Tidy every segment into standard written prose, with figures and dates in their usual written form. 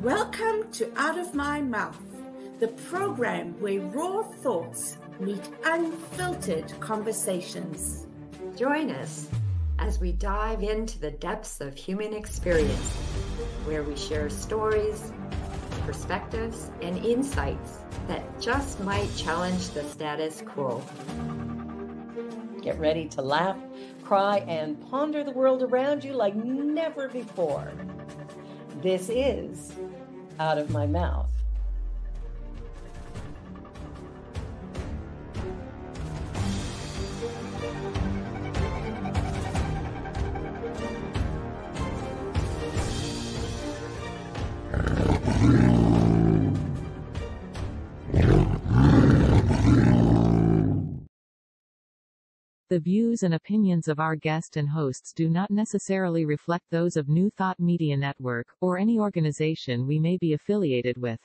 Welcome to Out of My Mouth, the program where raw thoughts meet unfiltered conversations. Join us as we dive into the depths of human experience, where we share stories, perspectives, and insights that just might challenge the status quo. Get ready to laugh, cry, and ponder the world around you like never before. This is Out of My Mouth. The views and opinions of our guest and hosts do not necessarily reflect those of New Thought Media Network, or any organization we may be affiliated with.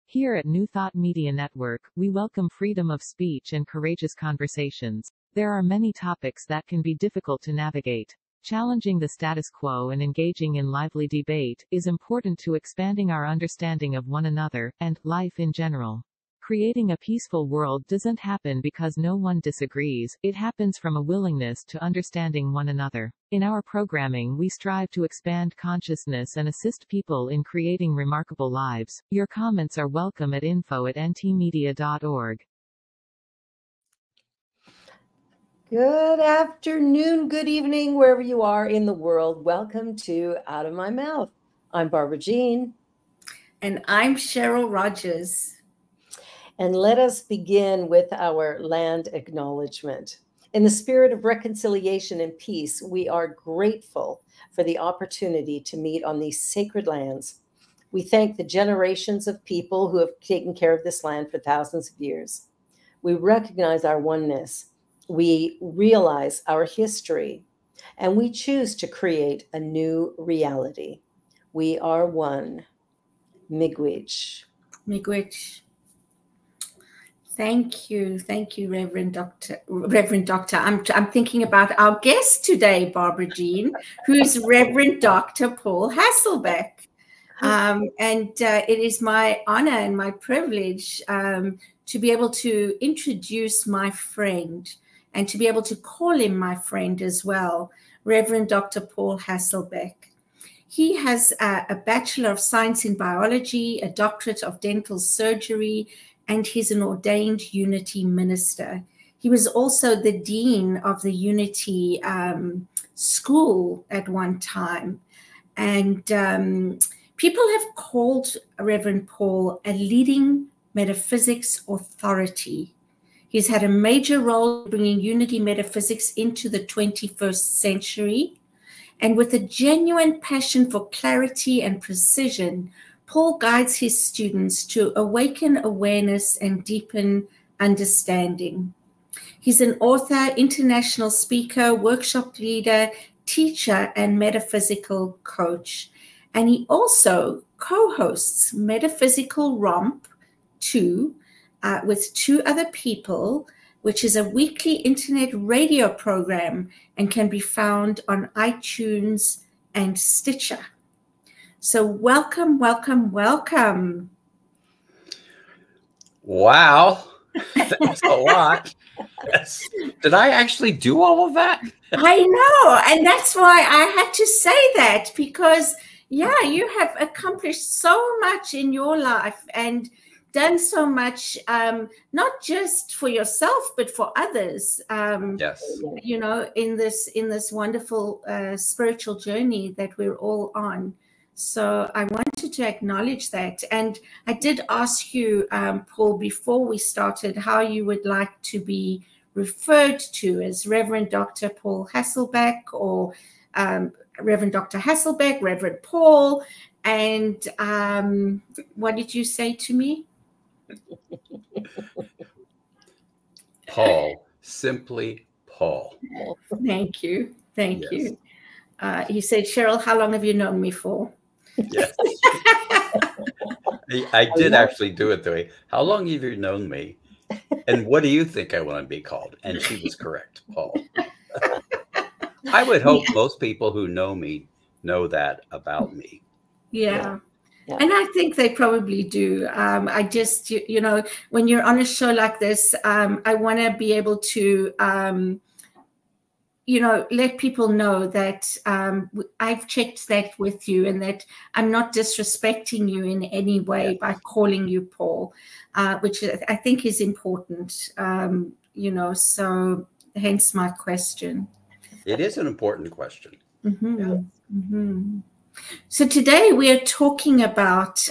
Here at New Thought Media Network, we welcome freedom of speech and courageous conversations. There are many topics that can be difficult to navigate. Challenging the status quo and engaging in lively debate is important to expanding our understanding of one another, and life in general. Creating a peaceful world doesn't happen because no one disagrees, it happens from a willingness to understanding one another. In our programming, we strive to expand consciousness and assist people in creating remarkable lives. Your comments are welcome at info@ntmedia.org. Good afternoon, good evening, wherever you are in the world. Welcome to Out of My Mouth. I'm Barbara Jean. And I'm Cheryl Rogers. And let us begin with our land acknowledgement. In the spirit of reconciliation and peace, we are grateful for the opportunity to meet on these sacred lands. We thank the generations of people who have taken care of this land for thousands of years. We recognize our oneness. We realize our history, and we choose to create a new reality. We are one. Miigwech. Miigwech. Thank you, Reverend Doctor. I'm thinking about our guest today, Barbara Jean, who's Reverend Dr. Paul Hasselbeck, and it is my honor and my privilege to be able to introduce my friend and to be able to call him my friend as well, Reverend Dr. Paul Hasselbeck. He has a Bachelor of Science in Biology, a Doctorate of Dental Surgery, and he's an ordained Unity minister. He was also the dean of the Unity School at one time. And people have called Reverend Paul a leading metaphysics authority. He's had a major role in bringing Unity metaphysics into the 21st century. And with a genuine passion for clarity and precision, Paul guides his students to awaken awareness and deepen understanding. He's an author, international speaker, workshop leader, teacher, and metaphysical coach. And he also co-hosts Metaphysical Romp 2 with two other people, which is a weekly internet radio program and can be found on iTunes and Stitcher. So welcome, welcome, welcome. Wow, that was a lot. Did I actually do all of that? I know, and that's why I had to say that, because, yeah, you have accomplished so much in your life and done so much, not just for yourself, but for others, Yes. You know, in this wonderful spiritual journey that we're all on. So I wanted to acknowledge that. And I did ask you, Paul, before we started, how you would like to be referred to, as Reverend Dr. Paul Hasselbeck, or Reverend Dr. Hasselbeck, Reverend Paul. And what did you say to me? Paul, simply Paul. Thank you. Thank you. He said, Cheryl, how long have you known me for? Yes. I did actually do it the way. How long have you known me? And what do you think I want to be called? And she was correct, Paul. I would hope most people who know me know that about me. Yeah. Yeah. And I think they probably do. I just, you know, when you're on a show like this, I want to be able to, you know, let people know that I've checked that with you and that I'm not disrespecting you in any way by calling you Paul, which I think is important, you know, so hence my question. It is an important question. Mm-hmm. Yeah. Mm-hmm. So today we are talking about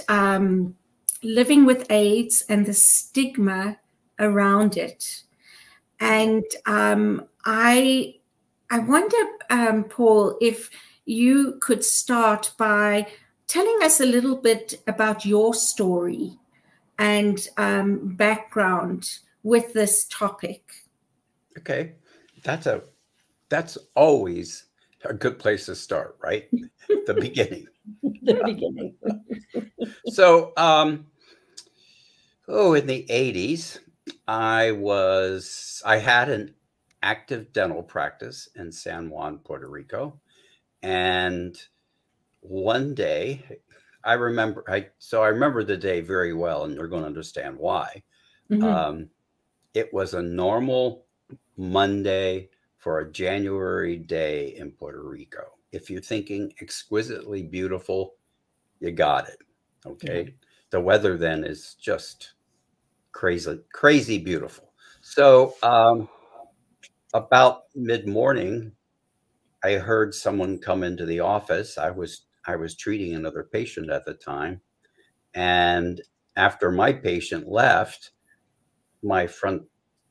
living with AIDS and the stigma around it. And I wonder, Paul, if you could start by telling us a little bit about your story and background with this topic. Okay. That's always a good place to start, right? The beginning. The beginning. So, in the 80s, I had an active dental practice in San Juan, Puerto Rico. And one day, I remember the day very well, and you're going to understand why. Mm-hmm. It was a normal Monday for a January day in Puerto Rico. If you're thinking exquisitely beautiful, you got it. Okay. Mm-hmm. The weather then is just crazy beautiful. So about mid-morning, I heard someone come into the office. I was treating another patient at the time. And after my patient left, my front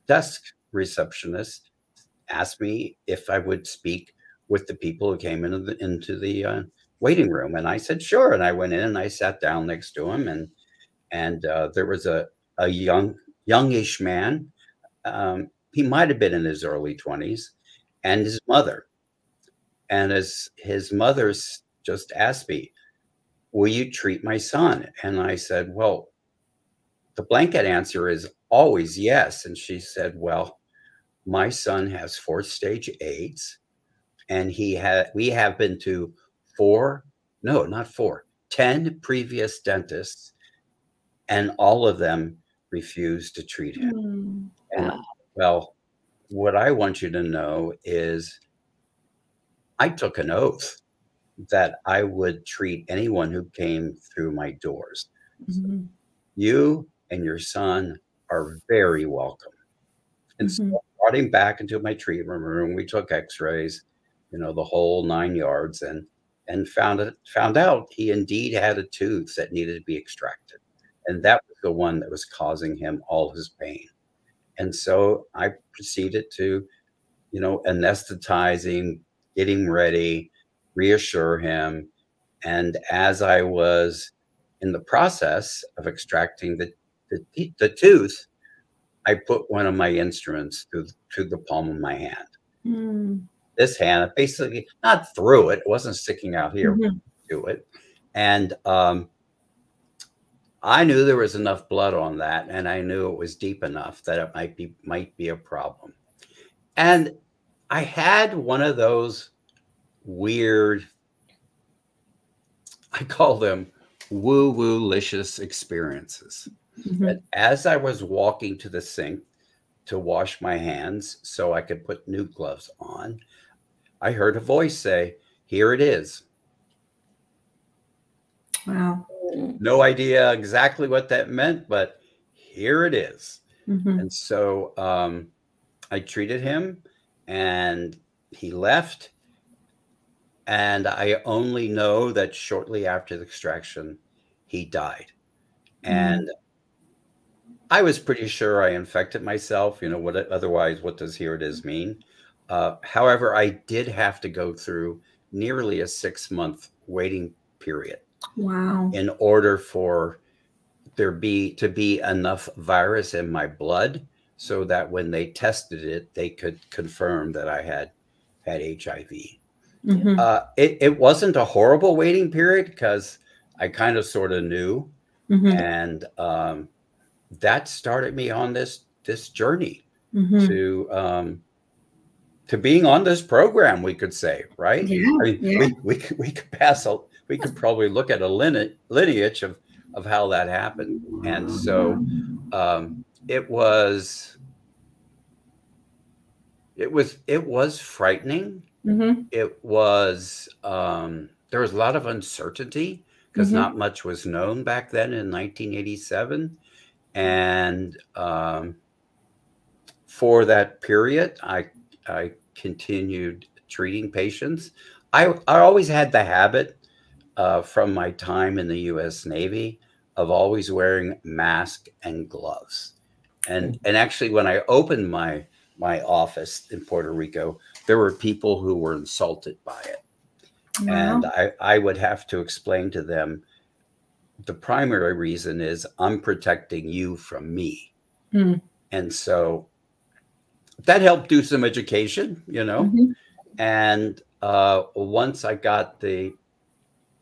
desk receptionist asked me if I would speak with the people who came into the waiting room. And I said, sure. And I went in and I sat down next to him. And there was a youngish man. He might have been in his early 20s, and his mother. And as his mother just asked me, will you treat my son? And I said, well, the blanket answer is always yes. And she said, well, my son has 4th stage AIDS, and we have been to 10 previous dentists, and all of them refused to treat him. And well, what I want you to know is I took an oath that I would treat anyone who came through my doors. Mm-hmm. You and your son are very welcome. And so I brought him back into my treatment room. We took x-rays, the whole 9 yards, and found out he indeed had a tooth that needed to be extracted. And that was the one that was causing him all his pain. And so I proceeded to, anesthetize him, get him ready, reassure him. And as I was in the process of extracting the tooth, I put one of my instruments through the palm of my hand. Mm. This hand, basically not through it, wasn't sticking out here to it. And I knew there was enough blood on that, and I knew it was deep enough that it might be a problem. And I had one of those weird, I call them woo-woo-licious experiences. That as I was walking to the sink to wash my hands so I could put new gloves on, I heard a voice say, "Here it is." Wow. No idea exactly what that meant, but here it is. And so I treated him, and he left. And I only know that shortly after the extraction, he died. And I was pretty sure I infected myself. What does "here it is" mean? However, I did have to go through nearly a 6-month waiting period. Wow. In order for there to be enough virus in my blood so that when they tested it, they could confirm that I had HIV. It wasn't a horrible waiting period because I kind of sort of knew. And that started me on this journey to being on this program, we could say, right? Yeah, I mean, yeah. we could probably look at a lineage of how that happened. And so it was frightening. Mm-hmm. It was there was a lot of uncertainty because not much was known back then in 1987. And for that period, I continued treating patients. I always had the habit from my time in the U.S. Navy of always wearing mask and gloves. And actually, when I opened my office in Puerto Rico, there were people who were insulted by it. Wow. And I would have to explain to them, the primary reason is I'm protecting you from me. Mm. And so that helped do some education, you know. And once I got the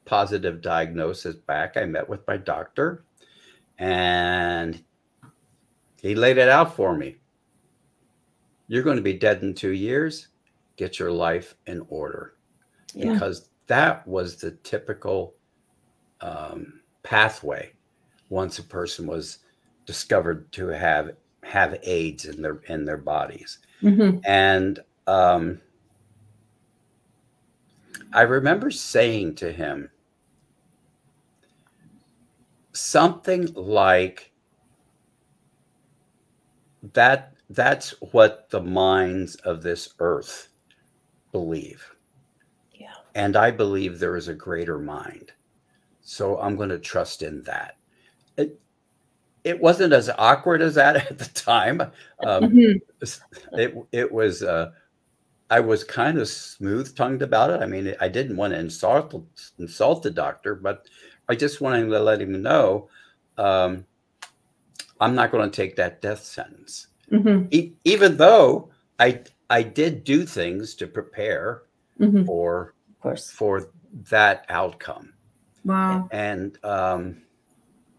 positive diagnosis back, I met with my doctor and he laid it out for me. You're going to be dead in 2 years. Get your life in order. Yeah. Because that was the typical pathway once a person was discovered to have AIDS in their bodies. And I remember saying to him something like, that's what the minds of this earth believe. Yeah. And I believe there is a greater mind. So I'm going to trust in that. It wasn't as awkward as that at the time. It was, I was kind of smooth-tongued about it. I mean, I didn't want to insult the doctor, but I just wanted to let him know, I'm not going to take that death sentence. Even though I did do things to prepare for that outcome. Wow. And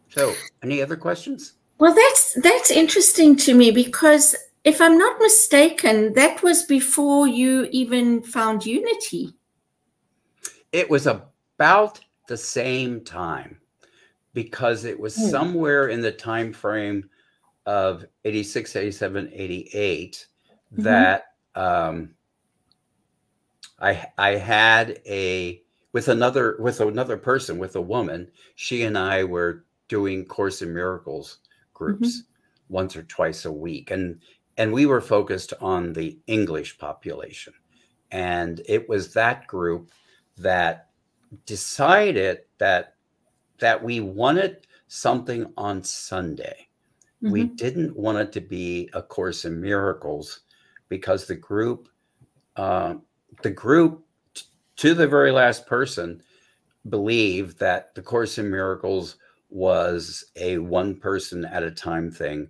so any other questions? Well, that's interesting to me, because if I'm not mistaken, that was before you even found unity. It was about the same time, because it was somewhere in the time frame of 86, 87, 88 that I had with another person, with a woman. She and I were doing Course in Miracles groups once or twice a week, and we were focused on the English population. And it was that group that decided that we wanted something on Sunday. We didn't want it to be a Course in Miracles, because the group to the very last person believed that the Course in Miracles was a one person at a time thing,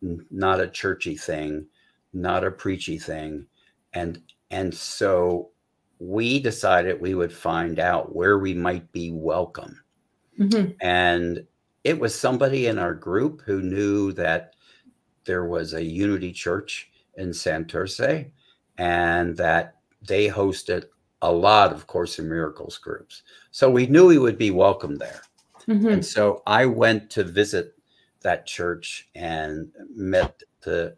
not a churchy thing, not a preachy thing. And so we decided we would find out where we might be welcome. And it was somebody in our group who knew that there was a Unity Church in Santurce, and that they hosted a lot of Course in Miracles groups. So we knew we would be welcome there. And so I went to visit that church and met the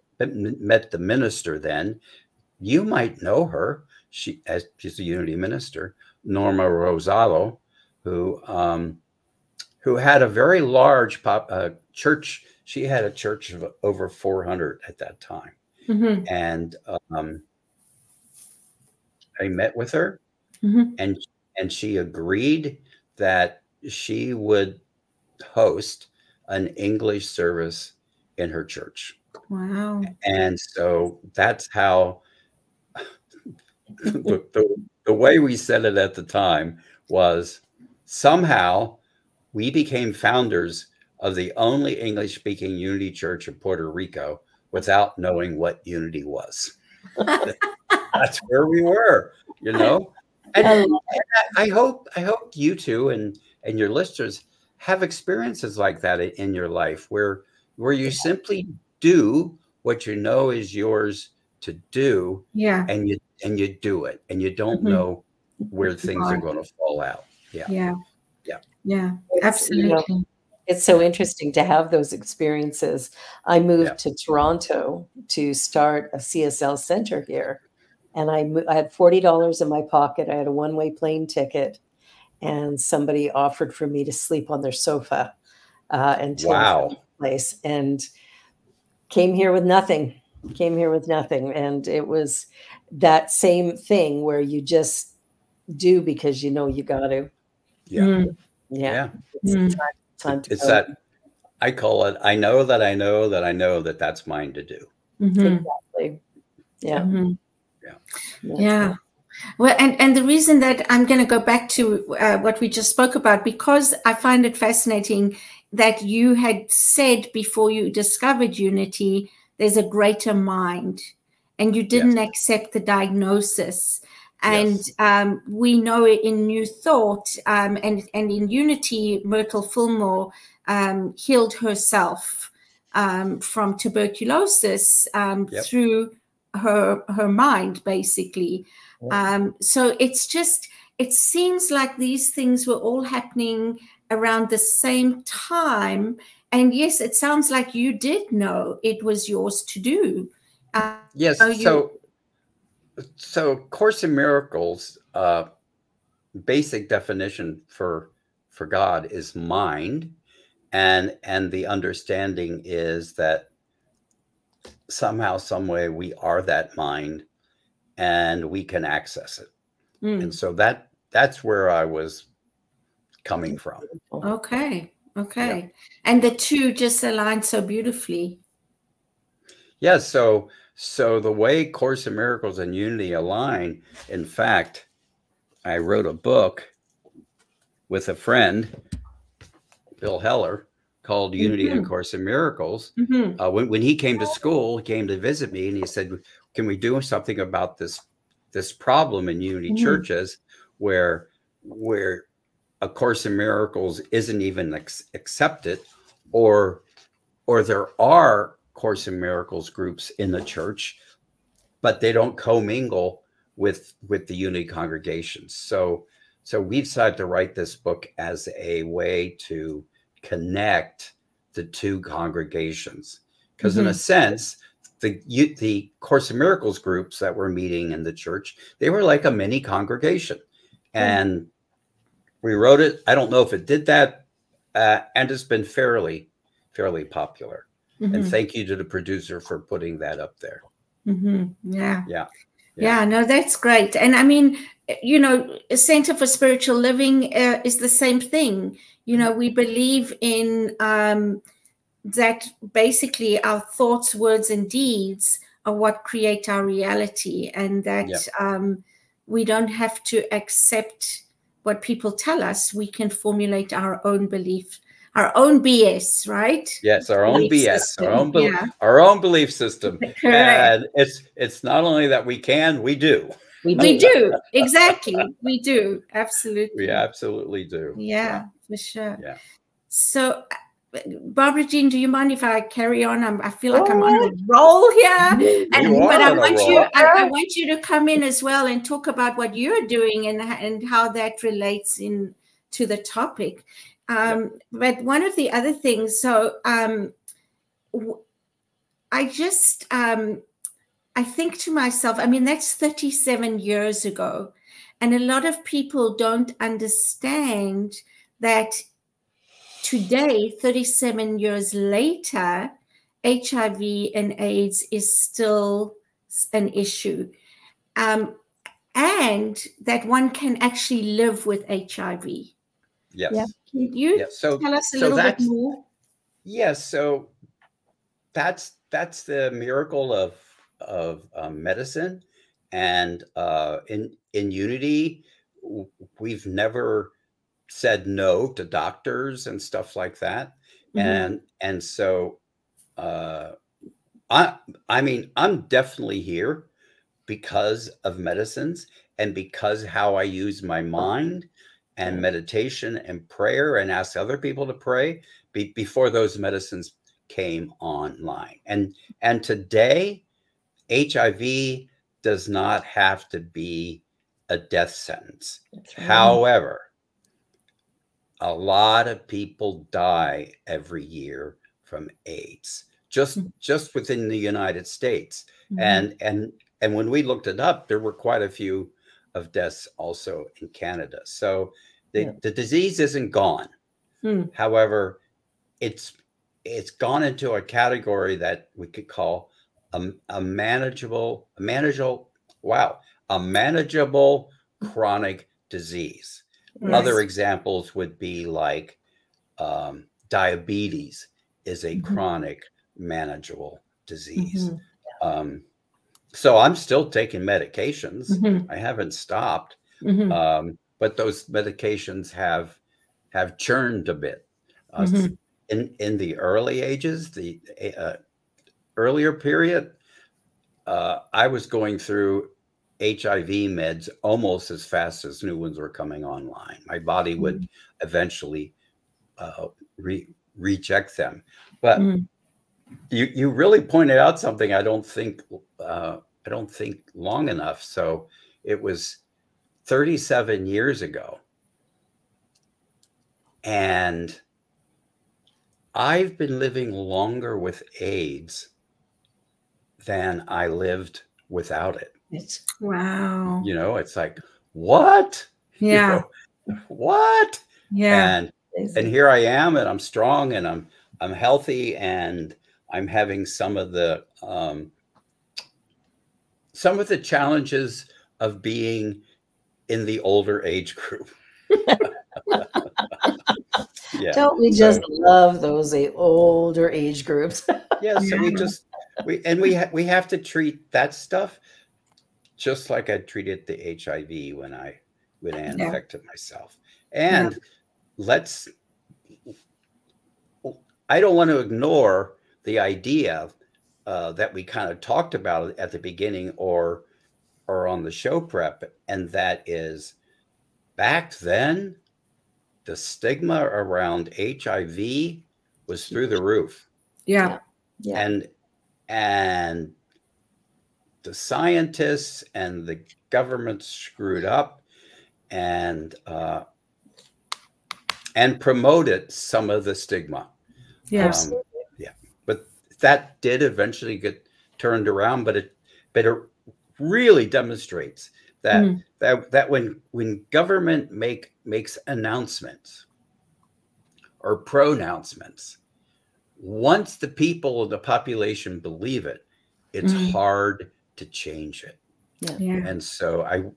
minister then. You might know her. She's a Unity minister, Norma Rosado, who had a very large church. She had a church of over 400 at that time. And I met with her, and she agreed that she would host an English service in her church. Wow. And so that's how the way we said it at the time was, somehow we became founders of the only English-speaking Unity Church in Puerto Rico without knowing what Unity was. That's where we were, you know. And I hope you two and your listeners have experiences like that in your life, where you simply do what you know is yours to do, Yeah. and you do it, and you don't know where things are going to fall out. Yeah. Yeah. Yeah. Yeah. It's, Absolutely. It's so interesting to have those experiences. I moved to Toronto to start a CSL center here, and I had $40 in my pocket. I had a one-way plane ticket, and somebody offered for me to sleep on their sofa until I found a place, and came here with nothing. And it was that same thing where you just do because you know you got to. Yeah. It's time to it's go. that I call it, I know that I know that I know that that's mine to do. Exactly. Yeah. Yeah. Well, and the reason that I'm going to go back to what we just spoke about, because I find it fascinating that you had said before you discovered unity, there's a greater mind, and you didn't accept the diagnosis. And we know in New Thought and in Unity, Myrtle Fillmore healed herself from tuberculosis through her mind, basically. So it seems like these things were all happening around the same time. And yes, it sounds like you did know it was yours to do. Yes. So Course in Miracles, basic definition for God is mind. And the understanding is that somehow, some way we are that mind and we can access it. And so that's where I was coming from. Okay. And the two just align so beautifully. Yeah. So the way Course in Miracles and Unity align, in fact, I wrote a book with a friend, Bill Heller, called Unity and Course in Miracles. When he came to school, he came to visit me, and he said, can we do something about this problem in Unity churches where A Course in Miracles isn't even accepted, or there are Course in Miracles groups in the church, but they don't commingle with the Unity congregations. So we decided to write this book as a way to connect the two congregations, because in a sense, the Course in Miracles groups that were meeting in the church, they were like a mini congregation. And we wrote it. I don't know if it did that, and it's been fairly popular. And thank you to the producer for putting that up there. Yeah, no, that's great. And I mean, a Center for Spiritual Living is the same thing. We believe in that basically our thoughts, words, and deeds are what create our reality, and that we don't have to accept what people tell us. We can formulate our own belief, our own BS, right? Yes, our own BS, system. our own belief system. Correct. And it's not only that we can, we do. We do. Exactly. We do. Absolutely. We absolutely do. Yeah, for sure. Yeah. So, Barbara Jean, do you mind if I carry on? I feel like I'm on a roll here, but I want you to come in as well and talk about what you're doing and how that relates to the topic. But one of the other things, so I think to myself, I mean, that's 37 years ago, and a lot of people don't understand that today, 37 years later, HIV and AIDS is still an issue, and that one can actually live with HIV. Yes. Yeah. Can you tell us a little bit more? Yes. So that's the miracle of medicine, and in Unity, we've never said no to doctors and stuff like that. And so I mean, I'm definitely here because of medicines, and because how I use my mind and meditation and prayer and ask other people to pray before those medicines came online. And today HIV does not have to be a death sentence. That's right. However, a lot of people die every year from AIDS, just within the United States. And when we looked it up, there were quite a few of deaths also in Canada. So the disease isn't gone. However, it's gone into a category that we could call a manageable chronic disease. Yes. Other examples would be like diabetes is a chronic manageable disease. So I'm still taking medications. I haven't stopped, but those medications have churned a bit. In the early ages, the earlier period, I was going through HIV meds almost as fast as new ones were coming online. My body would eventually reject them. But you really pointed out something I don't think long enough. So it was 37 years ago, and I've been living longer with AIDS than I lived without it. Wow. You know, it's like, what? Yeah. You know, what? Yeah. And here I am, and I'm strong, and I'm healthy, and I'm having some of the challenges of being in the older age group. Yeah. Don't we just love those older age groups? Yeah. So we have to treat that stuff just like I treated the HIV when I infected myself. And I don't want to ignore the idea that we kind of talked about at the beginning or on the show prep, and that is, back then, the stigma around HIV was through the roof. Yeah. And the scientists and the government screwed up and promoted some of the stigma. Yes. But that did eventually get turned around, but it really demonstrates that when government makes announcements or pronouncements, once the people of the population believe it, it's hard to change it. Yeah. And so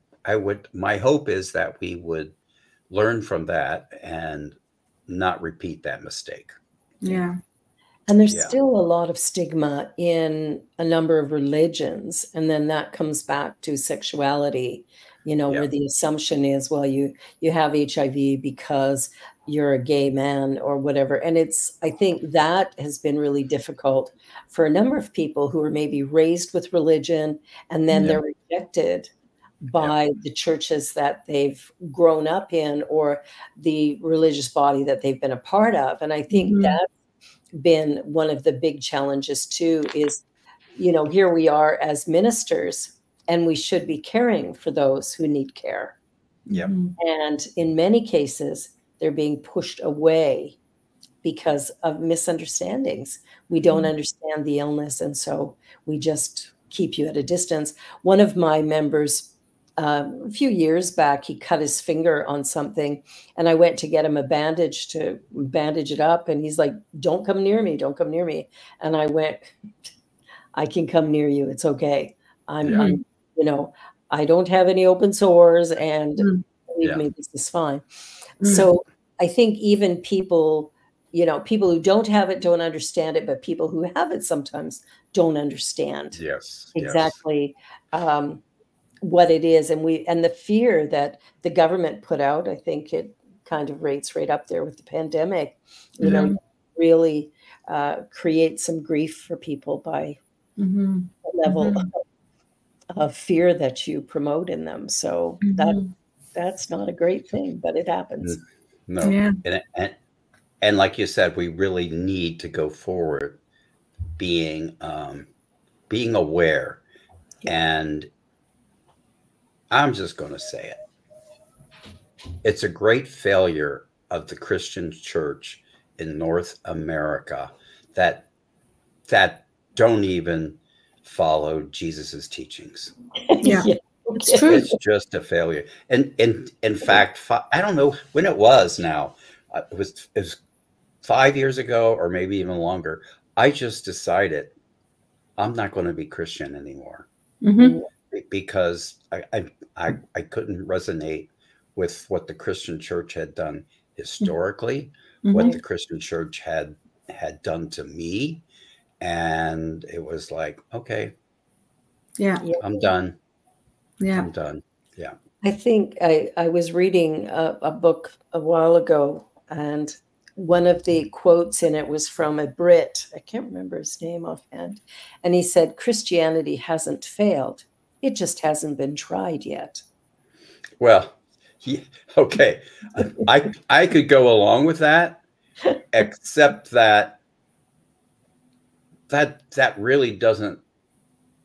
my hope is that we would learn from that and not repeat that mistake. Yeah. And there's still a lot of stigma in a number of religions. And then that comes back to sexuality, where the assumption is, well, you have HIV because you're a gay man or whatever. And I think that has been really difficult for a number of people who are maybe raised with religion, and then they're rejected by the churches that they've grown up in or the religious body that they've been a part of. And I think that's been one of the big challenges too, is, here we are as ministers, and we should be caring for those who need care. And in many cases, they're being pushed away because of misunderstandings. We don't understand the illness, and so we just keep you at a distance. One of my members, a few years back, he cut his finger on something, and I went to get him a bandage to bandage it up, and he's like, "Don't come near me, don't come near me." And I went, "I can come near you. It's okay. I'm I don't have any open sores, and believe me, this is fine." So I think even people who don't have it don't understand it, but people who have it sometimes don't understand exactly what it is. And the fear that the government put out, I think it kind of rates right up there with the pandemic, really create some grief for people by the level of fear that you promote in them. So that's not a great thing, but it happens. No. Yeah. And like you said, we really need to go forward being aware And I'm just going to say it. It's a great failure of the Christian church in North America that don't even follow Jesus's teachings. Yeah. It's true. It's just a failure. And in fact, I don't know when it was now. It was 5 years ago or maybe even longer. I just decided I'm not going to be Christian anymore because I couldn't resonate with what the Christian church had done historically, what the Christian church had done to me. And it was like, okay, I'm done. Yeah. I'm done. Yeah. I think I was reading a book a while ago, and one of the quotes in it was from a Brit. I can't remember his name offhand. And he said, Christianity hasn't failed. It just hasn't been tried yet. Well, okay. I could go along with that, except that really doesn't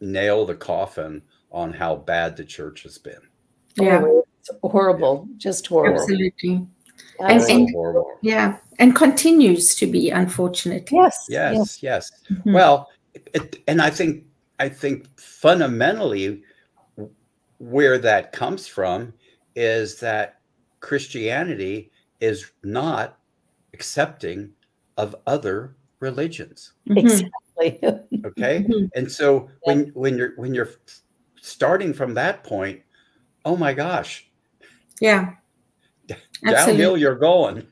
nail the coffin on how bad the church has been. Yeah. It's horrible. Just horrible. Absolutely. And horrible. Yeah. And continues to be, unfortunately. Yes. Well, and I think fundamentally where that comes from is that Christianity is not accepting of other religions. Exactly. Okay. And so when you're starting from that point, oh my gosh. Yeah. Downhill you're going.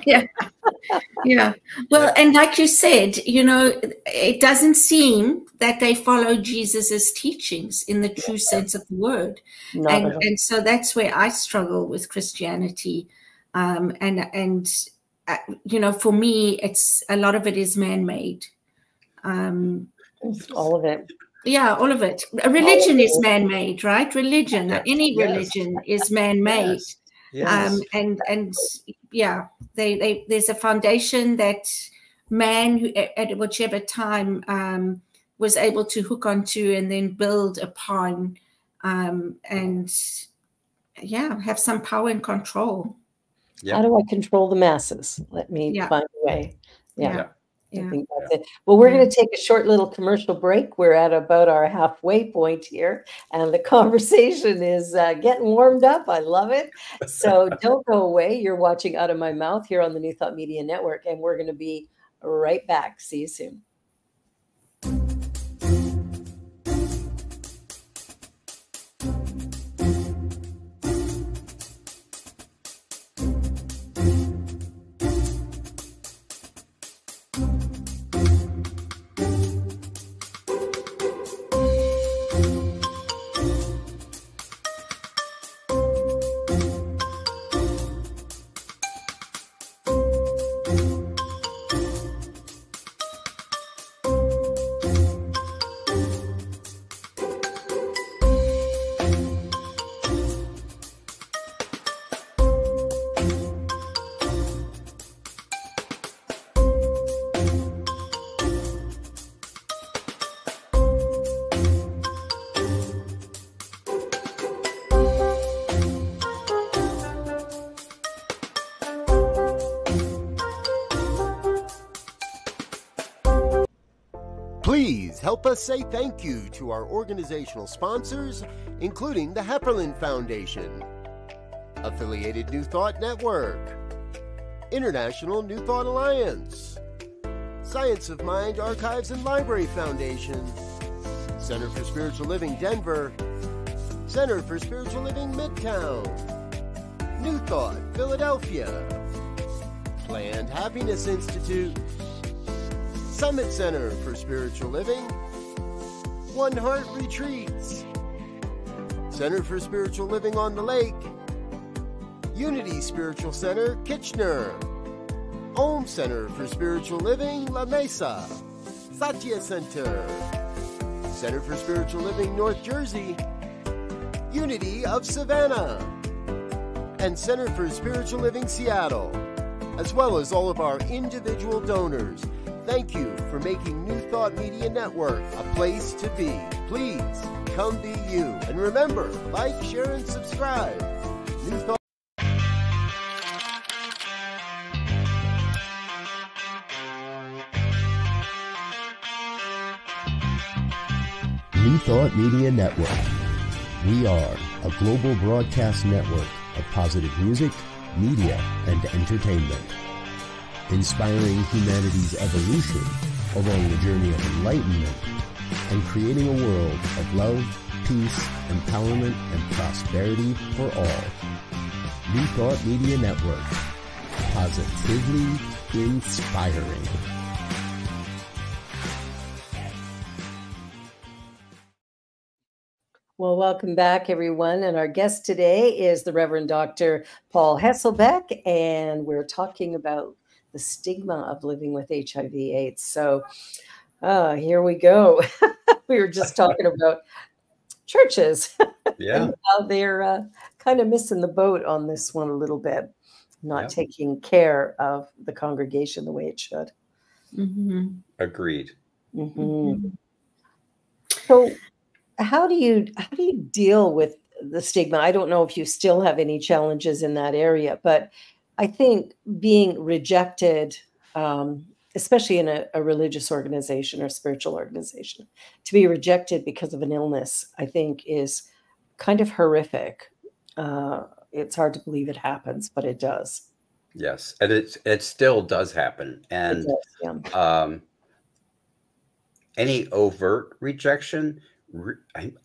Yeah. Well, and like you said, it doesn't seem that they follow Jesus's teachings in the true sense of the word. And so that's where I struggle with Christianity. And for me, it's a lot of it is man-made. All of it. Yeah, all of it. Religion is man-made, right? Religion, any religion is man-made. Yes. There's a foundation that man, who at whichever time was able to hook onto and then build upon, and have some power and control. How do I control the masses? Let me find a way. I think that's it. Well, we're going to take a short little commercial break. We're at about our halfway point here, and the conversation is getting warmed up. I love it. So don't go away. You're watching Out of My Mouth here on the New Thought Media Network, and we're going to be right back. See you soon. Please help us say thank you to our organizational sponsors, including the Hepperlin Foundation, Affiliated New Thought Network, International New Thought Alliance, Science of Mind Archives and Library Foundation, Center for Spiritual Living Denver, Center for Spiritual Living Midtown, New Thought Philadelphia, Planned Happiness Institute, Summit Center for Spiritual Living, One Heart Retreats, Center for Spiritual Living on the Lake, Unity Spiritual Center, Kitchener, Om Center for Spiritual Living, La Mesa, Satya Center, Center for Spiritual Living, North Jersey, Unity of Savannah, and Center for Spiritual Living, Seattle, as well as all of our individual donors. Thank you for making New Thought Media Network a place to be. Please Come be you. And remember, like, share, and subscribe. New Thought. New Thought Media Network. We are a global broadcast network of positive music, media, and entertainment, inspiring humanity's evolution along the journey of enlightenment and creating a world of love, peace, empowerment, and prosperity for all. New Thought Media Network. Positively inspiring. Well, welcome back, everyone. And our guest today is the Reverend Dr. Paul Hasselbeck, and we're talking about the stigma of living with HIV/AIDS. So here we go. We were just talking about churches. Yeah. And how they're kind of missing the boat on this one a little bit, not taking care of the congregation the way it should. Mm-hmm. Agreed. Mm-hmm. Mm-hmm. So how do you deal with the stigma? I don't know if you still have any challenges in that area, but I think being rejected, especially in a religious organization or spiritual organization, to be rejected because of an illness, I think is kind of horrific. It's hard to believe it happens, but it does. Yes, and it still does happen. And It does, yeah. Any overt rejection,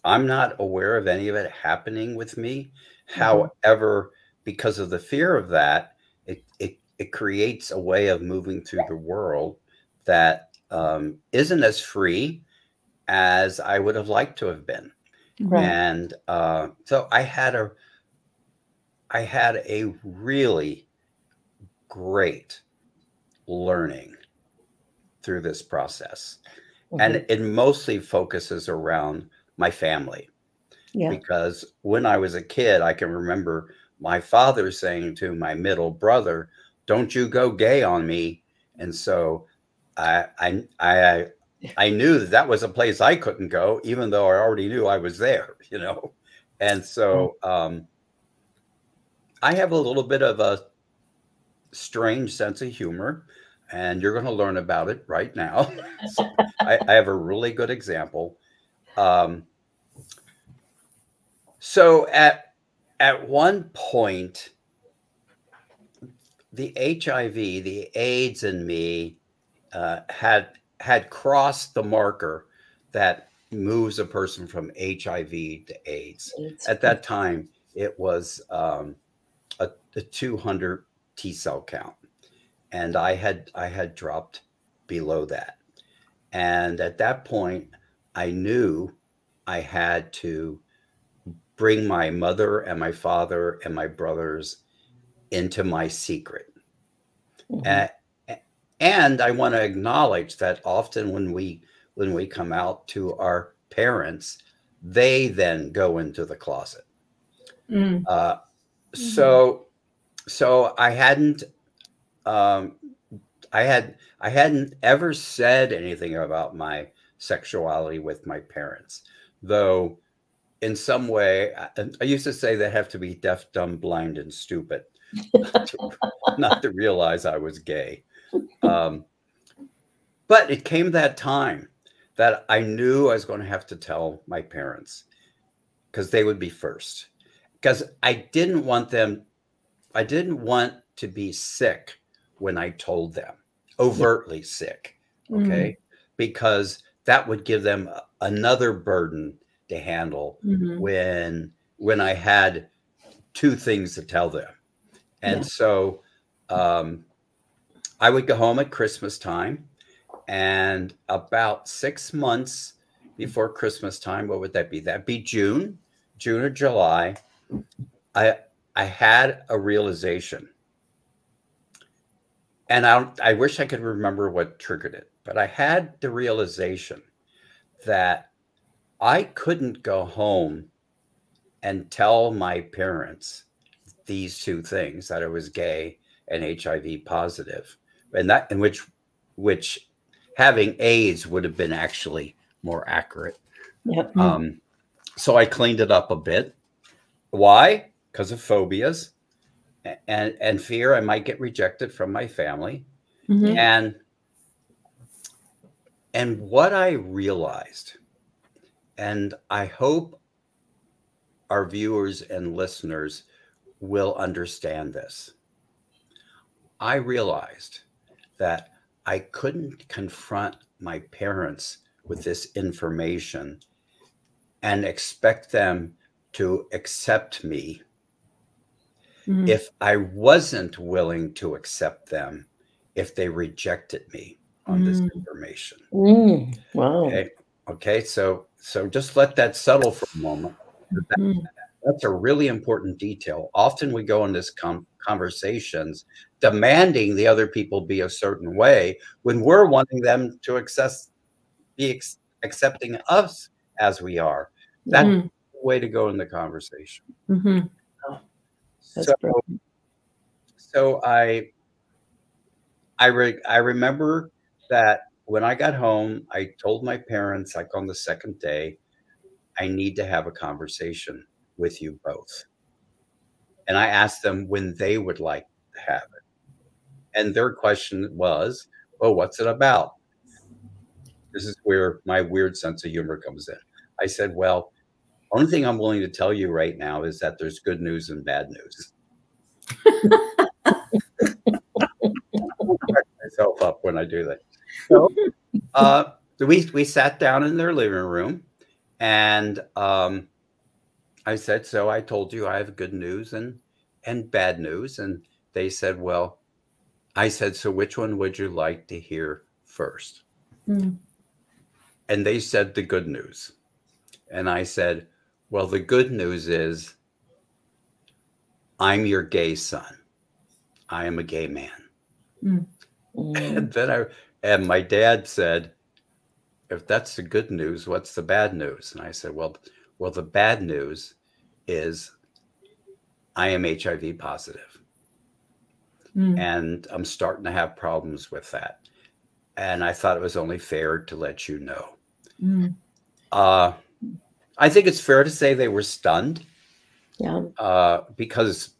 I'm not aware of any of it happening with me. However, because of the fear of that, it creates a way of moving through the world that isn't as free as I would have liked to have been. Right. And so I had a really great learning through this process. And it mostly focuses around my family. Yeah. Because when I was a kid, I can remember my father saying to my middle brother, "Don't you go gay on me." And so I knew that was a place I couldn't go, even though I already knew I was there, you know. And so I have a little bit of a strange sense of humor, and you're going to learn about it right now. So I have a really good example. So at one point, the HIV, the AIDS in me had crossed the marker that moves a person from HIV to AIDS. At that time, it was a 200 T cell count, and I had dropped below that. And at that point, I knew I had to bring my mother and my father and my brothers into my secret. And I want to acknowledge that often when we come out to our parents, they then go into the closet. So I hadn't ever said anything about my sexuality with my parents, though in some way I used to say they have to be deaf, dumb, blind, and stupid not to realize I was gay. But it came that time that I knew I was going to have to tell my parents, because they would be first, because I didn't want to be sick when I told them, overtly sick. Okay. Because that would give them another burden to handle when I had two things to tell them. And so I would go home at Christmas time, and about 6 months before Christmas time, what would that be? That'd be June or July. I had a realization, and I wish I could remember what triggered it, but I had the realization that I couldn't go home and tell my parents these two things, that I was gay and HIV positive, and which having AIDS would have been actually more accurate. So I cleaned it up a bit. Why? Because of phobias and fear I might get rejected from my family. And what I realized, and I hope our viewers and listeners will understand this. I realized that I couldn't confront my parents with this information and expect them to accept me if I wasn't willing to accept them, if they rejected me on this information. Wow. Okay. So just let that settle for a moment. That's a really important detail. Often we go in this conversations demanding the other people be a certain way when we're wanting them to accepting us as we are. That's the way to go in the conversation. So I remember that when I got home, I told my parents, like on the second day, I need to have a conversation with you both. And I asked them when they would like to have it. And their question was, well, what's it about? This is where my weird sense of humor comes in. I said, well, only thing I'm willing to tell you right now is that there's good news and bad news. I'll crack myself up when I do that. So we sat down in their living room, and I said, so I told you I have good news and bad news. And they said, well, I said, so which one would you like to hear first? And they said the good news. And I said, well, the good news is I'm your gay son. I am a gay man. And then my dad said, if that's the good news, what's the bad news? And I said, well, the bad news is I am HIV positive. And I'm starting to have problems with that. And I thought it was only fair to let you know. I think it's fair to say they were stunned. Yeah. Because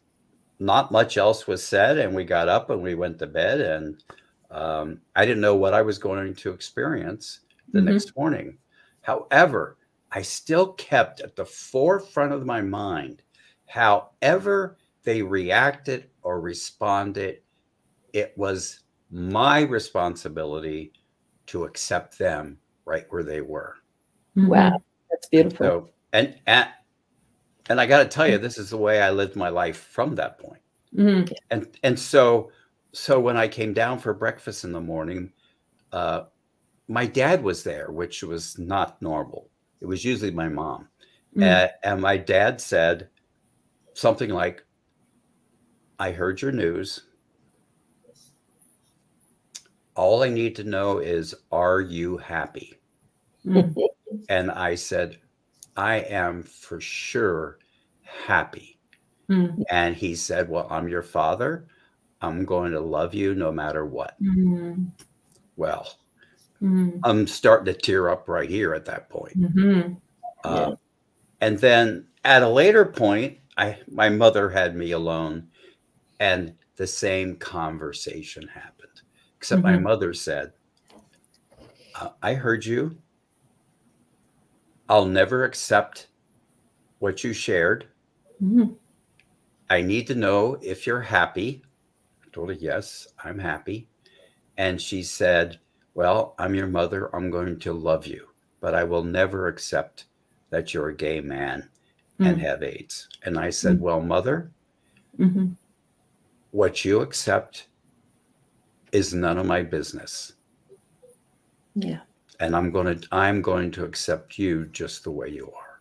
not much else was said, and we got up and we went to bed, and I didn't know what I was going to experience the next morning. However, I still kept at the forefront of my mind, however they reacted or responded, it was my responsibility to accept them right where they were. Wow, that's beautiful. So, and I got to tell you, this is the way I lived my life from that point. And so when I came down for breakfast in the morning, my dad was there, which was not normal. It was usually my mom. And my dad said something like, I heard your news. All I need to know is, are you happy? And I said, I am for sure happy. And he said, well, I'm your father. I'm going to love you no matter what. Well, I'm starting to tear up right here at that point. And then at a later point, my mother had me alone, and the same conversation happened, except my mother said, I heard you. I'll never accept what you shared. I need to know if you're happy. I told her, yes, I'm happy. And she said, well, I'm your mother. I'm going to love you, but I will never accept that you're a gay man and have AIDS. And I said, well, mother, what you accept is none of my business. Yeah. And I'm going to accept you just the way you are.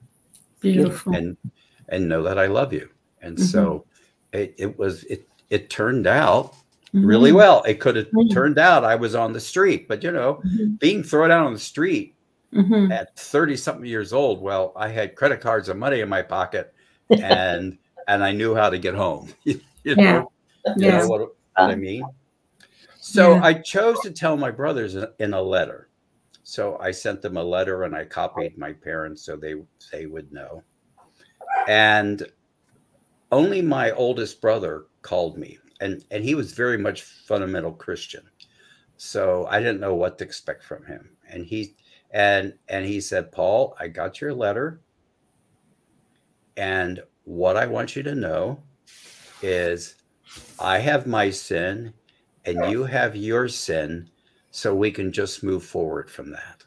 Beautiful. And know that I love you. And so it turned out really well. It could have turned out I was on the street, but being thrown out on the street at 30 something years old, well, I had credit cards and money in my pocket, and I knew how to get home. You know what I mean? So I chose to tell my brothers in a letter. So I sent them a letter and I copied my parents so they would know. And only my oldest brother called me, and he was very much fundamental Christian. So I didn't know what to expect from him. And he said, Paul, I got your letter. And what I want you to know is I have my sin and you have your sin, so we can just move forward from that,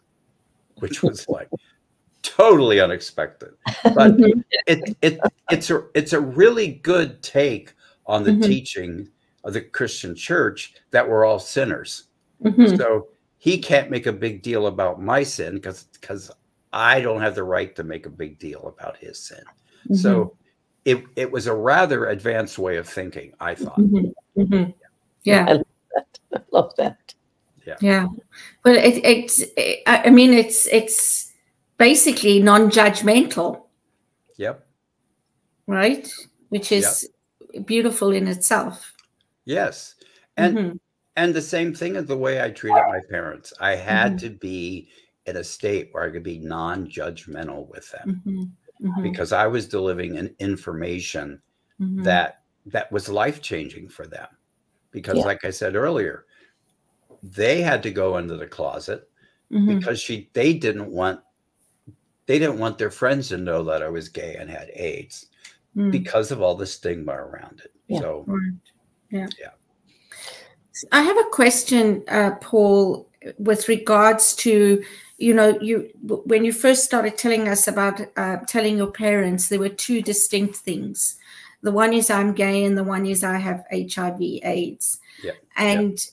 which was like totally unexpected. But it's a really good take on the teaching of the Christian church that we're all sinners. So he can't make a big deal about my sin because I don't have the right to make a big deal about his sin. So it was a rather advanced way of thinking, I thought. Yeah. I love that. Yeah. Well, I mean, it's basically non-judgmental. Yep. Right? Which is beautiful in itself. Yes. And the same thing as the way I treated my parents. I had to be in a state where I could be non-judgmental with them because I was delivering an information that was life-changing for them. Because like I said earlier, they had to go into the closet because they didn't want their friends to know that I was gay and had AIDS because of all the stigma around it. So I have a question, Paul, with regards to, when you first started telling us about telling your parents, there were two distinct things. The one is I'm gay and the one is I have HIV/AIDS. And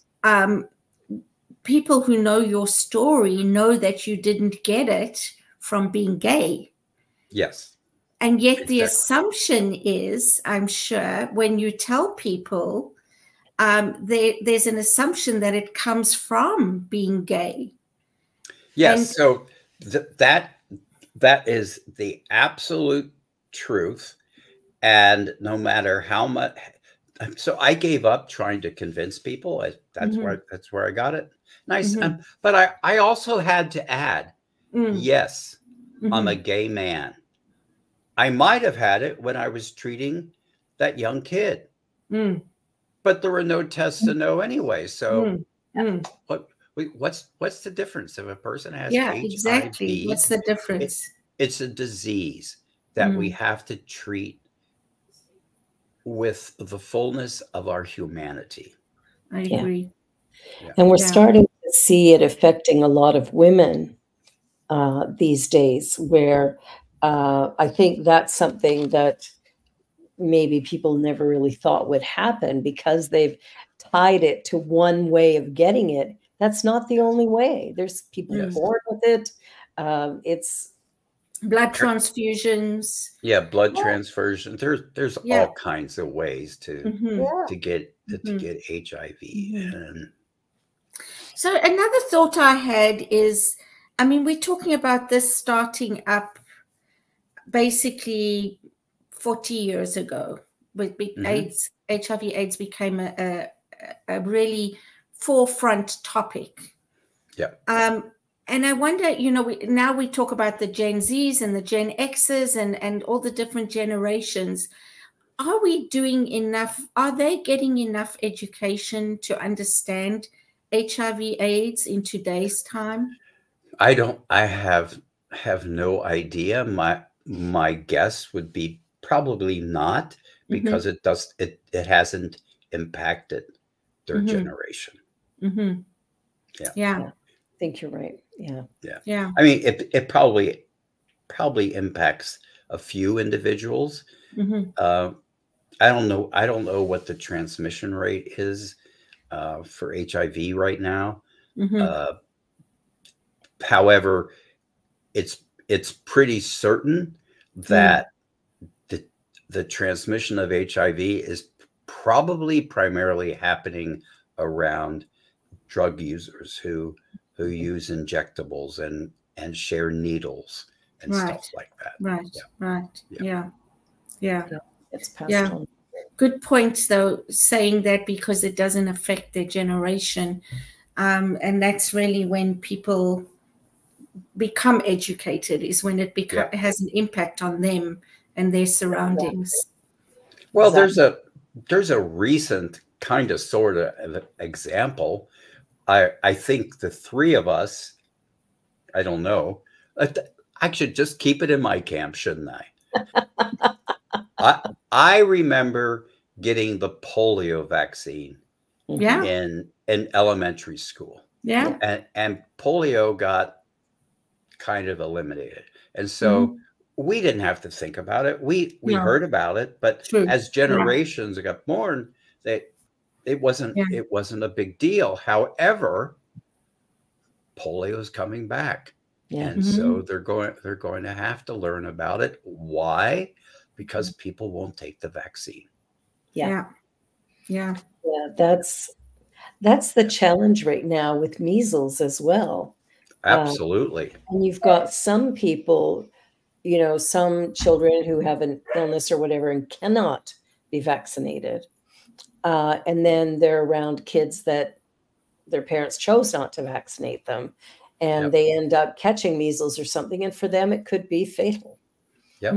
people who know your story know that you didn't get it from being gay. Yes. And yet the assumption is, I'm sure, when you tell people, there's an assumption that it comes from being gay. Yes. And so that is the absolute truth. And no matter how much, so I gave up trying to convince people. That's where I got it. Nice. But I also had to add, yes, I'm a gay man. I might have had it when I was treating that young kid, but there were no tests to know anyway. So what's the difference if a person has HIV? Exactly. What's the difference? It's a disease that we have to treat with the fullness of our humanity. I agree. And we're starting to see it affecting a lot of women these days, where I think that's something that maybe people never really thought would happen because they've tied it to one way of getting it. That's not the only way. There's people born with it. It's blood transfusions. Yeah, blood transfusion. There's all kinds of ways to get HIV. And so another thought I had is, I mean, we're talking about this starting up basically 40 years ago with HIV/AIDS became a really forefront topic. And I wonder, now we talk about the Gen Zs and the Gen Xs and all the different generations. Are we doing enough? Are they getting enough education to understand HIV/AIDS in today's time? I have no idea. My guess would be probably not, because it hasn't impacted their generation. I think you're right. Yeah. I mean, it probably impacts a few individuals. I don't know what the transmission rate is for HIV right now. However, it's pretty certain that the transmission of HIV is probably primarily happening around drug users who use injectables and share needles and stuff like that. Yeah. It's passed on. Good points, though, saying that, because it doesn't affect their generation. And that's really when people become educated is when it has an impact on them and their surroundings. Well, there's a recent kind of sort of example. I think the three of us, I don't know, I should just keep it in my camp, shouldn't I? I remember getting the polio vaccine in elementary school. Yeah. And polio got kind of eliminated. And so we didn't have to think about it. We heard about it, but as generations got born, it wasn't a big deal. However, polio is coming back. And so they're going to have to learn about it. Why? Because people won't take the vaccine. Yeah. That's the challenge right now with measles as well. Absolutely. And you've got some people, you know, some children who have an illness or whatever and cannot be vaccinated. And then they're around kids that their parents chose not to vaccinate them. And they end up catching measles or something. And for them, it could be fatal. Yep.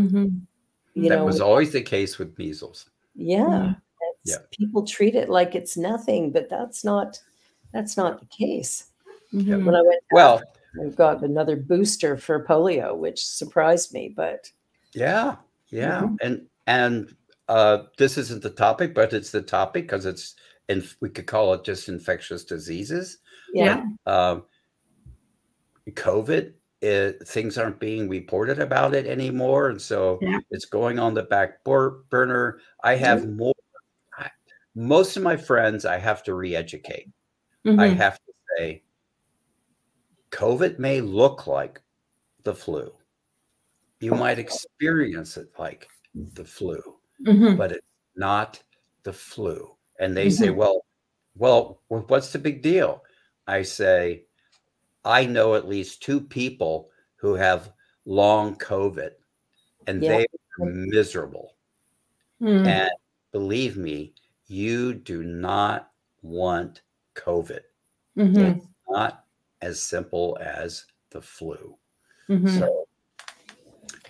That was always the case with measles. People treat it like it's nothing, but that's not the case. When I went I've got another booster for polio, which surprised me, but and this isn't the topic, but it's the topic because it's, and we could call it just infectious diseases. COVID, things aren't being reported about it anymore, and so it's going on the back burner. I have most of my friends I have to re-educate. I have to say, COVID may look like the flu. You might experience it like the flu, but it's not the flu. And they say, well, what's the big deal? I say, I know at least 2 people who have long COVID, and they are miserable. And believe me, you do not want COVID. It's not as simple as the flu. So,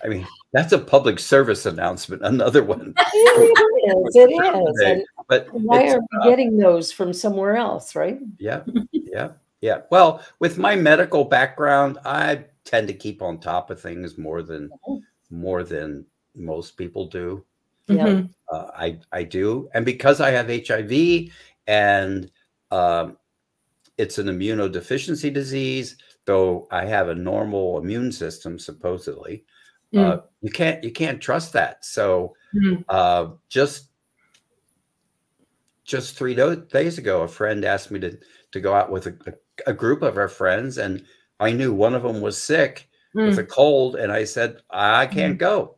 I mean, that's a public service announcement. Another one. It is. And but why are we getting those from somewhere else, right? Yeah. Well, with my medical background, I tend to keep on top of things more than most people do. I do, and because I have HIV and it's an immunodeficiency disease, though I have a normal immune system supposedly. You can't trust that. So just 3 days ago, a friend asked me to go out with a group of our friends, and I knew one of them was sick with a cold, and I said, I can't go.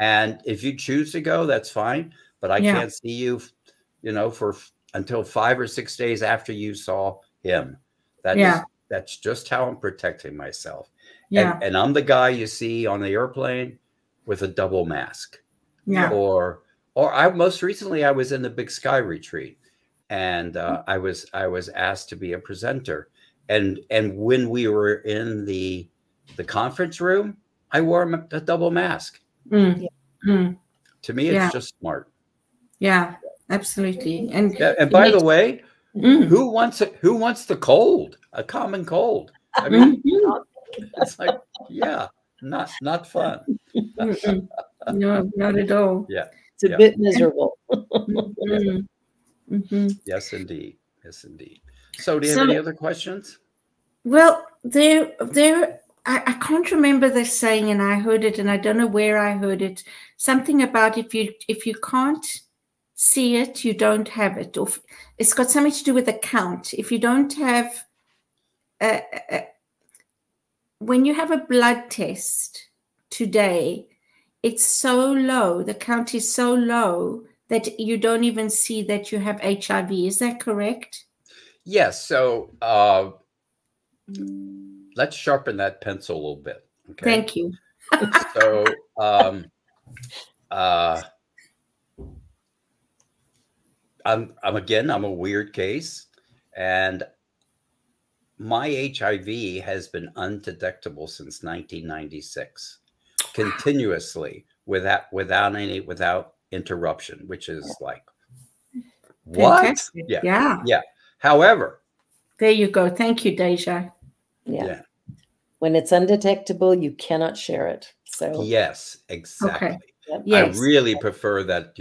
And if you choose to go, that's fine, but I can't see you, until 5 or 6 days after you saw him. That's just how I'm protecting myself. And I'm the guy you see on the airplane with a double mask. Or most recently I was in the Big Sky retreat, and I was asked to be a presenter. And when we were in the conference room, I wore a double mask. To me, it's just smart. Absolutely. And by the way, who wants the cold? A common cold. I mean, it's like, not fun. No, not at all. It's a bit miserable. Yes, indeed. So, do you have any other questions? Well, I can't remember the saying, and I heard it, and I don't know where I heard it. Something about if you can't see it, you don't have it. Or it's got something to do with a count. If you don't have, when you have a blood test today, it's so low, the count is so low that you don't even see that you have HIV. Is that correct? Yes. So let's sharpen that pencil a little bit. Okay. Thank you. So I'm a weird case, and my HIV has been undetectable since 1996, continuously without interruption, which is like, what? Fantastic. Yeah. However, there you go. Thank you, Deja. Yeah. When it's undetectable, you cannot share it. So yes, exactly. Okay. Yep. Yes. I really prefer that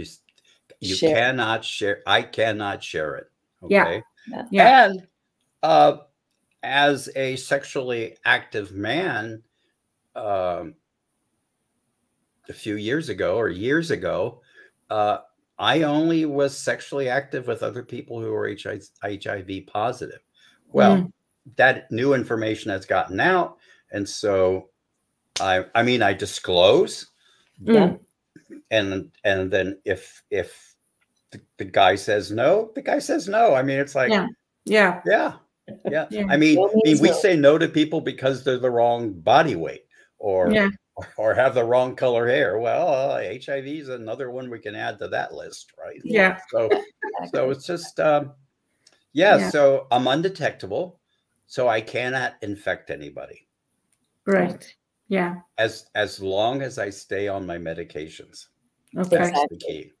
you Share. cannot share. I cannot share it. Okay. Yeah. And as a sexually active man, a few years ago or years ago, I only was sexually active with other people who were HIV positive. Well, that new information has gotten out. And so I mean, I disclose. Yeah. And then if the guy says no, the guy says no. I mean, it's like, yeah. I mean, we say no to people because they're the wrong body weight or have the wrong color hair. Well, HIV is another one we can add to that list, right? Yeah. So it's just, so I'm undetectable. So I cannot infect anybody. Right. Yeah. As long as I stay on my medications. Okay. That's the key.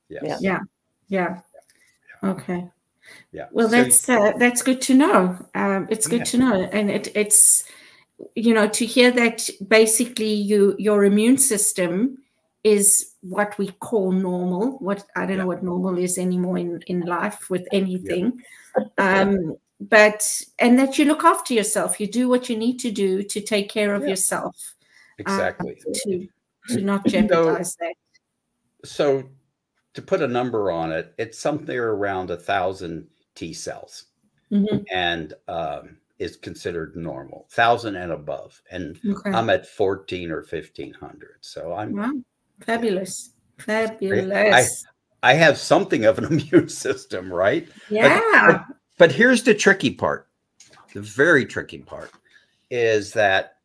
Yes. Yeah. Okay. Yeah. Well, that's good to know. It's good to know, and it's to hear that basically your immune system is what we call normal. What I don't know what normal is anymore in life with anything. But that you look after yourself. You do what you need to do to take care of yourself. Exactly. To not jeopardize that. So to put a number on it, it's something around 1,000 T cells, and is considered normal, 1,000 and above. And I'm at 1,400 or 1,500. So I'm fabulous. Fabulous. I have something of an immune system, right? Yeah. But here's the tricky part. The very tricky part is that,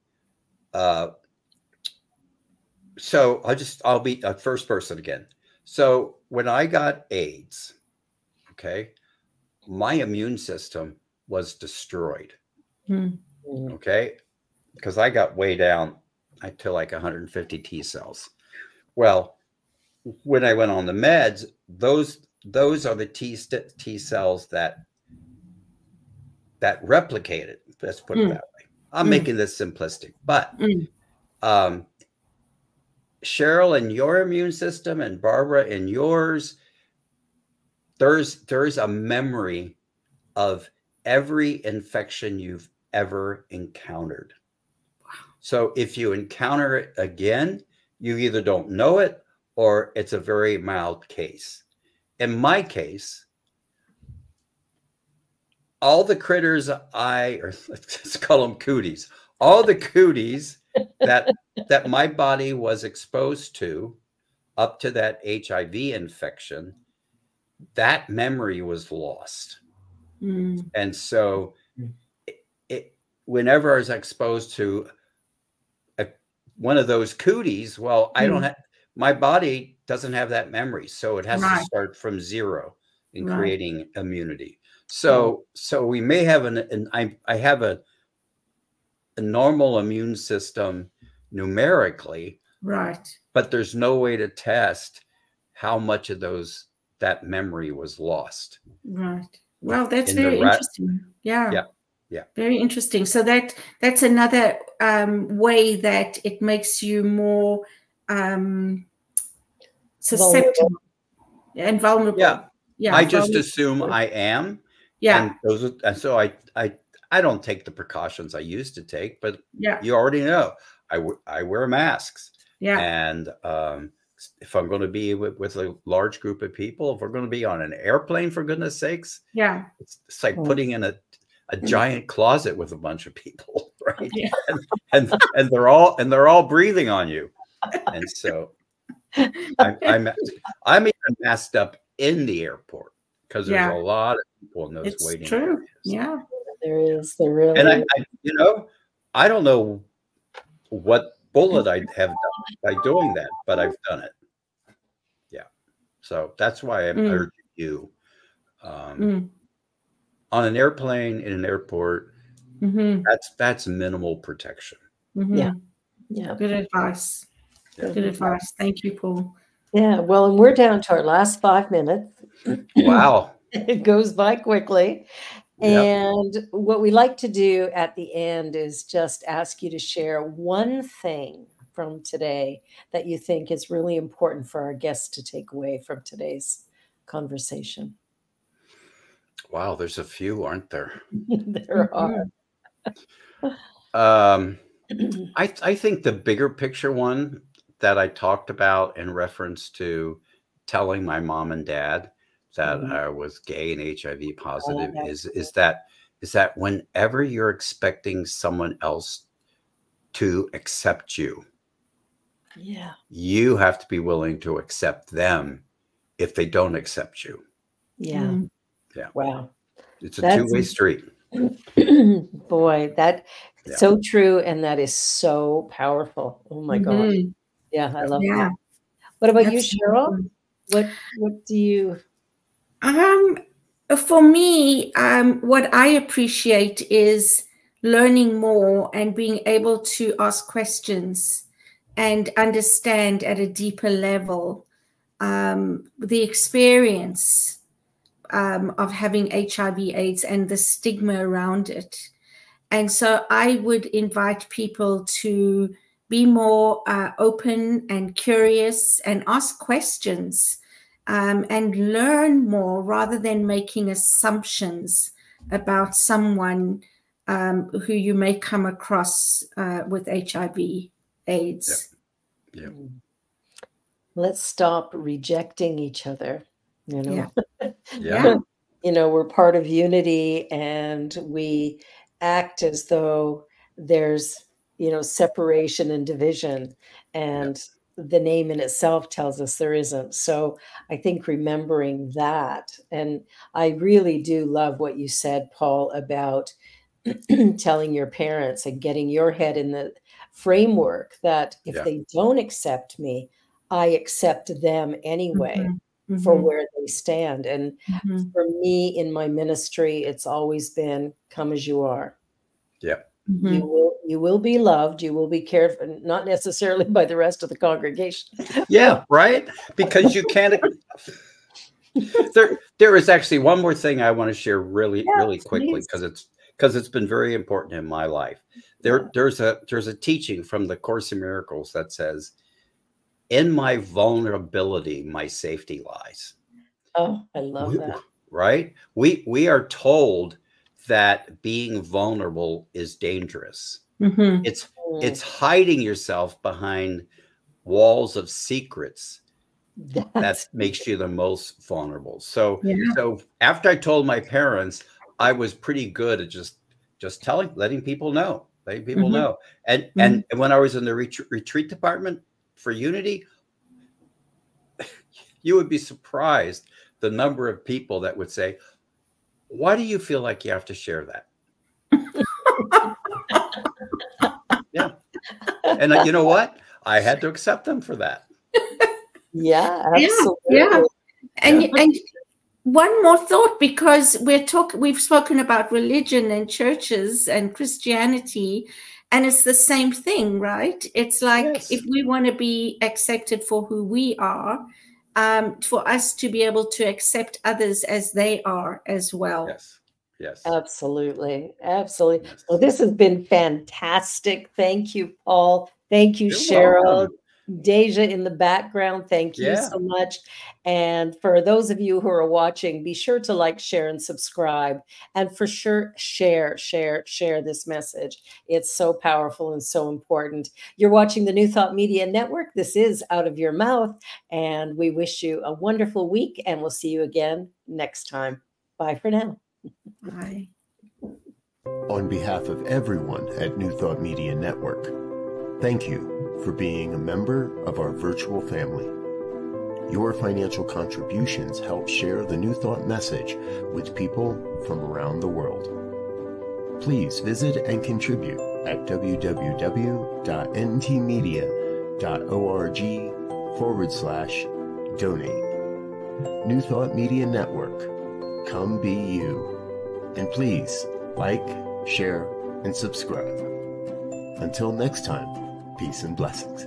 so I'll be a first person again. So when I got AIDS, my immune system was destroyed. Okay. Because I got way down to like 150 T cells. Well, when I went on the meds, those are the T cells that replicated. Let's put it that way. I'm making this simplistic, but Cheryl, in your immune system, and Barbara, in yours, there's a memory of every infection you've ever encountered. So if you encounter it again, you either don't know it or it's a very mild case. In my case, all the critters or let's call them cooties, all the cooties that my body was exposed to up to that HIV infection, that memory was lost. And so whenever I was exposed to one of those cooties, well, I don't have, my body doesn't have that memory. So it has to start from zero in creating immunity. So we may have I have a normal immune system numerically, but there's no way to test how much of that memory was lost. Well, that's very interesting. Yeah. Very interesting. So that's another way that it makes you more susceptible and vulnerable. I just assume I am. And so I don't take the precautions I used to take, but you already know I wear masks. And if I'm going to be with a large group of people, if we're going to be on an airplane, for goodness sakes, it's like putting in a giant closet with a bunch of people, right? And they're all breathing on you. And so I'm even masked up in the airport because there's a lot of people in those waiting areas. There is. There really is. And I don't know what bullet I'd have done by doing that, but I've done it. So that's why I'm urging you on an airplane, in an airport, Mm-hmm. That's minimal protection. Mm-hmm. Yeah. Yeah. Good advice. Yeah. Good advice. Thank you, Paul. Yeah. Well, and we're down to our last 5 minutes. Wow. It goes by quickly. Yep. And what we like to do at the end is just ask you to share one thing from today that you think is really important for our guests to take away from today's conversation. Wow, there's a few, aren't there? There are. I think the bigger picture one that I talked about in reference to telling my mom and dad that I was gay and HIV positive is that whenever you're expecting someone else to accept you, you have to be willing to accept them if they don't accept you. Yeah. Yeah. Wow. It's a two-way street. Boy, that's so true. And that is so powerful. Oh my God. Yeah, I love that. What about you, Cheryl? What do you? For me, what I appreciate is learning more and being able to ask questions and understand at a deeper level the experience of having HIV/AIDS and the stigma around it. And so I would invite people to be more open and curious and ask questions and learn more rather than making assumptions about someone who you may come across with HIV/AIDS. Yeah. Let's stop rejecting each other. You know, Yeah. You know, we're part of unity, and we act as though there's, you know, separation and division, and the name in itself tells us there isn't. So I think remembering that, and I really do love what you said, Paul, about telling your parents and getting your head in the framework that if they don't accept me, I accept them anyway. For where they stand. And for me in my ministry, it's always been come as you are. Yeah. You will be loved. You will be cared for, not necessarily by the rest of the congregation. Yeah, right. Because you can't. There is actually one more thing I want to share really quickly because it's been very important in my life. There's a teaching from the Course in Miracles that says, in my vulnerability, my safety lies. Oh, I love that. Right? We are told that being vulnerable is dangerous. It's hiding yourself behind walls of secrets that makes you the most vulnerable. So after I told my parents, I was pretty good at just letting people know. And when I was in the retreat department for Unity, you would be surprised the number of people that would say, why do you feel like you have to share that? And you know what? I had to accept them for that. Yeah, absolutely. And one more thought, because we've spoken about religion and churches and Christianity, and it's the same thing, right? It's like if we want to be accepted for who we are, for us to be able to accept others as they are as well. Yes. Absolutely. Absolutely. Well, this has been fantastic. Thank you, Paul. Thank you, Cheryl. Welcome. Deja in the background, thank you so much. And for those of you who are watching, be sure to like, share, and subscribe. And for sure, share this message. It's so powerful and so important. You're watching the New Thought Media Network. This is Out of Your Mouth. And we wish you a wonderful week, and we'll see you again next time. Bye for now. Bye. On behalf of everyone at New Thought Media Network, thank you for being a member of our virtual family. Your financial contributions help share the New Thought message with people from around the world. Please visit and contribute at www.ntmedia.org/donate. New Thought Media Network. Come be you. And please like, share, and subscribe. Until next time, peace and blessings.